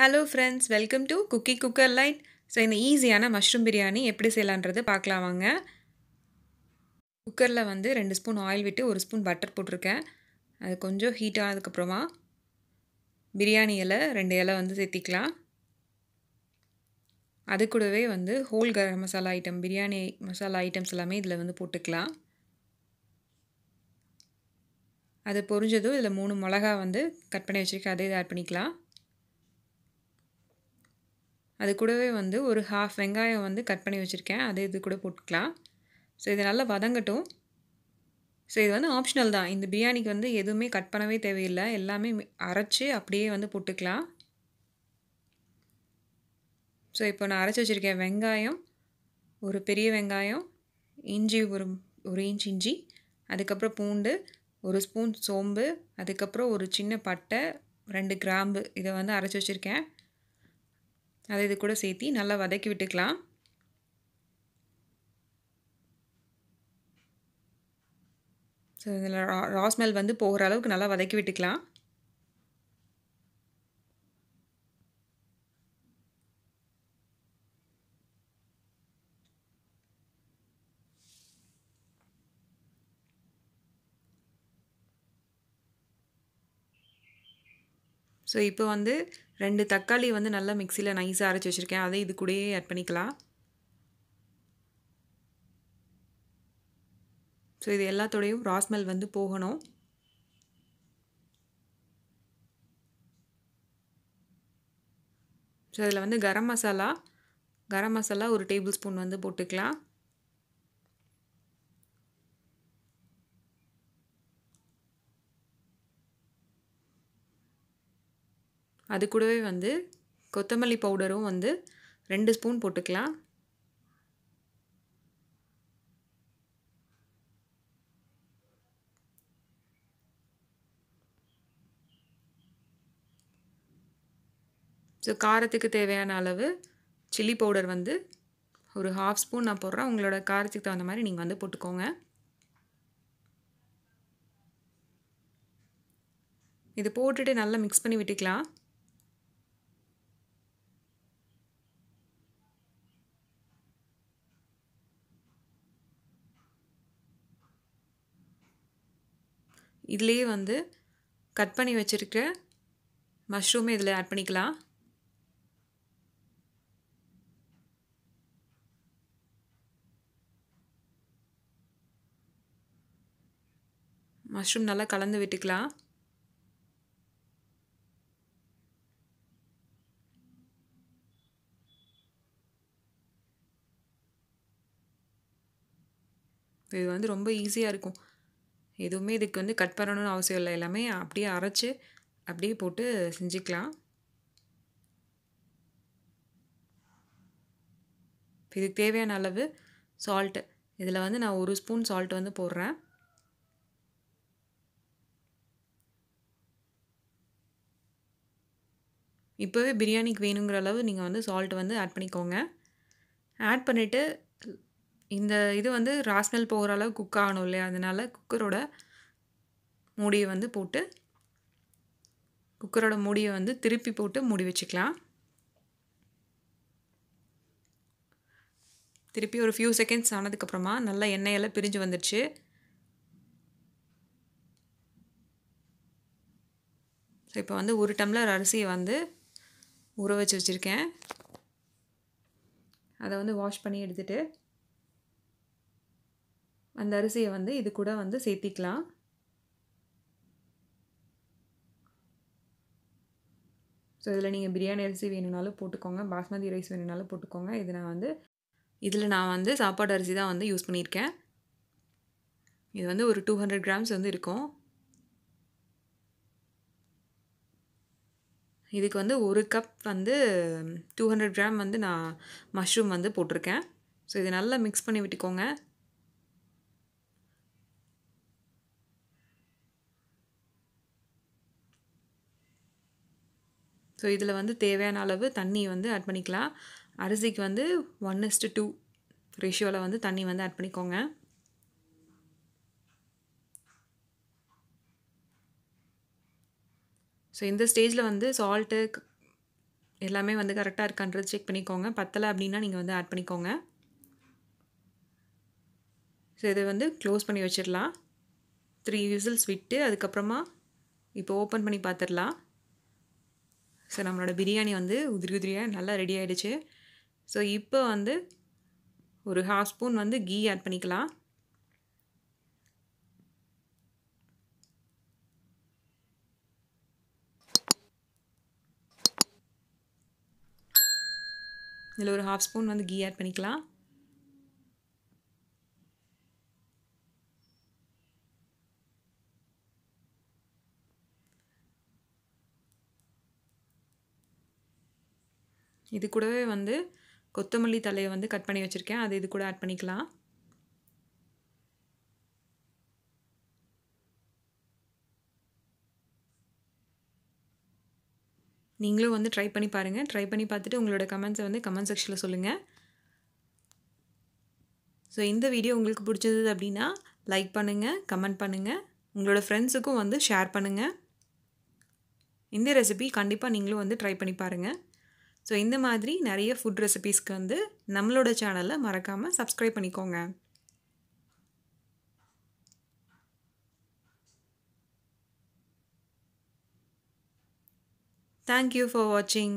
Hello friends, welcome to Cookie Cooker Light. So இந்த ஈஸியான mushroom biryani எப்படி செய்யலான்றது பார்க்கலாம் வாங்க. குக்கரில் வந்து 2 ஸ்பூன் ஆயில் விட்டு 1 ஸ்பூன் பட்டர் போட்டிருக்கேன். அது கொஞ்சம் ஹீட் ஆனதுக்கப்புறமா பிரியாணி இலை 2 இலை வந்து சேர்த்திக்கலாம். அது கூடவே வந்து whole garam masala item, biryani masala items எல்லாமே இதில் வந்து போட்டுக்கலாம். அது பொரிஞ்சதும் இதில் 3 மிளகா வந்து கட் பண்ணி வச்சுருக்கேன், அதை ஆட் பண்ணிக்கலாம். அது கூடவே வந்து ஒரு ஹாஃப் வெங்காயம் வந்து கட் பண்ணி வச்சுருக்கேன், அதை இது கூட போட்டுக்கலாம். ஸோ இது நல்லா வதங்கட்டும். ஸோ இது வந்து ஆப்ஷனல் தான். இந்த பிரியாணிக்கு வந்து எதுவுமே கட் பண்ணவே தேவையில்லை, எல்லாமே அரைச்சி அப்படியே வந்து போட்டுக்கலாம். ஸோ இப்போ நான் அரைச்சி வச்சுருக்கேன் வெங்காயம், ஒரு பெரிய வெங்காயம், இஞ்சி ஒரு இன்ச் இஞ்சி, அதுக்கப்புறம் பூண்டு, 1 ஸ்பூன் சோம்பு, அதுக்கப்புறம் ஒரு சின்ன பட்டை, 2 கிராம்பு, இதை வந்து அரைச்சி வச்சுருக்கேன். அதை இது கூட சேர்த்தி நல்லா வதக்கி விட்டுக்கலாம். ஸோ இதில் ரா ஸ்மெல் வந்து போகிற அளவுக்கு நல்லா வதக்கி விட்டுக்கலாம். ஸோ இப்போ வந்து 2 தக்காளி வந்து நல்லா மிக்சியில் நைஸாக அரைச்சி வச்சுருக்கேன், அதை இது கூடயே ஆட் பண்ணிக்கலாம். ஸோ இது எல்லாத்தோடையும் ரா ஸ்மெல் வந்து போகணும். ஸோ இதில் வந்து கரம் மசாலா 1 டேபிள் ஸ்பூன் வந்து போட்டுக்கலாம். அது கூடவே வந்து கொத்தமல்லி பவுடரும் வந்து 2 ஸ்பூன் போட்டுக்கலாம். ஸோ காரத்துக்கு தேவையான அளவு சில்லி பவுடர் வந்து ஒரு ஹாஃப் ஸ்பூன் நான் போடுறேன், உங்களோட காரத்துக்கு தகுந்த மாதிரி நீங்கள் வந்து போட்டுக்கோங்க. இது போட்டுட்டு நல்லா மிக்ஸ் பண்ணி விட்டுக்கலாம். இதுலேயே வந்து கட் பண்ணி வச்சுருக்க மஷ்ரூமே இதில் ஆட் பண்ணிக்கலாம். மஷ்ரூம் நல்லா கலந்து விட்டுக்கலாம். இது வந்து ரொம்ப ஈஸியாக இருக்கும், எதுவுமே இதுக்கு வந்து கட் பண்ணணும்னு அவசியம் இல்லை, எல்லாமே அப்படியே அரைச்சி அப்படியே போட்டு செஞ்சுக்கலாம். இதுக்கு தேவையான அளவு சால்ட்டு, இதில் வந்து நான் 1 ஸ்பூன் சால்ட் வந்து போடுறேன். இப்போவே பிரியாணிக்கு வேணுங்கிற அளவு நீங்கள் வந்து சால்ட் வந்து ஆட் பண்ணிக்கோங்க. ஆட் பண்ணிவிட்டு இந்த இது வந்து ராஸ்மெல் போகிற அளவு குக் ஆகணும் இல்லையா, அதனால் குக்கரோட மூடியை வந்து போட்டு திருப்பி போட்டு மூடி வச்சுக்கலாம். திருப்பி ஒரு ஃபியூ செகண்ட்ஸ் ஆனதுக்கப்புறமா நல்லா எண்ணெயெல்லாம் பிரிஞ்சு வந்துடுச்சு. ஸோ இப்போ வந்து 1 டம்ளர் அரிசியை வந்து ஊற வச்சு வச்சுருக்கேன், அதை வந்து வாஷ் பண்ணி எடுத்துகிட்டு அந்த அரிசியை வந்து இது கூட வந்து சேர்த்திக்கலாம். ஸோ இதில் நீங்கள் பிரியாணி அரிசி வேணும்னாலும் போட்டுக்கோங்க, பாஸ்மதி ரைஸ் வேணும்னாலும் போட்டுக்கோங்க. இதில் நான் வந்து சாப்பாடு அரிசி தான் வந்து யூஸ் பண்ணியிருக்கேன். இது வந்து ஒரு 200 கிராம்ஸ் வந்து இருக்கும். இதுக்கு வந்து 1 கப் வந்து 200 கிராம் வந்து நான் மஷ்ரூம் வந்து போட்டிருக்கேன். ஸோ இதை நல்லா மிக்ஸ் பண்ணி விட்டுக்கோங்க. ஸோ இதில் வந்து தேவையான அளவு தண்ணி வந்து ஆட் பண்ணிக்கலாம். அரிசிக்கு வந்து 1:2 ரேஷியோவில் வந்து தண்ணி வந்து ஆட் பண்ணிக்கோங்க. ஸோ இந்த ஸ்டேஜில் வந்து சால்ட்டு, எல்லாமே வந்து கரெக்டாக இருக்கான்றது செக் பண்ணிக்கோங்க. பத்தலை அப்படின்னா நீங்கள் வந்து ஆட் பண்ணிக்கோங்க. ஸோ இதை வந்து க்ளோஸ் பண்ணி வச்சிடலாம். 3 விசில்ஸ் விட்டு அதுக்கப்புறமா இப்போ ஓப்பன் பண்ணி பார்த்துடலாம். ஸோ நம்மளோட பிரியாணி வந்து உதிரி உதிரியாக நல்லா ரெடி ஆகிடுச்சு. ஸோ இப்போ வந்து ஒரு 1/2 ஸ்பூன் வந்து கீ ஆட் பண்ணிக்கலாம். இதில் ஒரு 1/2 ஸ்பூன் வந்து கீ ஆட் பண்ணிக்கலாம். இது கூடவே வந்து கொத்தமல்லி தலையை வந்து கட் பண்ணி வச்சுருக்கேன், அது இது கூட ஆட் பண்ணிக்கலாம். நீங்களும் வந்து ட்ரை பண்ணி பாருங்கள். ட்ரை பண்ணி பார்த்துட்டு உங்களோட கமெண்ட்ஸை வந்து கமெண்ட் செக்ஷனில் சொல்லுங்கள். ஸோ இந்த வீடியோ உங்களுக்கு பிடிச்சது அப்படின்னா லைக் பண்ணுங்கள், கமெண்ட் பண்ணுங்கள், உங்களோட ஃப்ரெண்ட்ஸுக்கும் வந்து ஷேர் பண்ணுங்கள். இந்த ரெசிபி கண்டிப்பாக நீங்களும் வந்து ட்ரை பண்ணி பாருங்கள். ஸோ இந்த மாதிரி நிறைய ஃபுட் ரெசிபீஸ்க்கு வந்து நம்மளோட சேனலை மறக்காமல் சப்ஸ்கிரைப் பண்ணிக்கோங்க. Thank you for watching.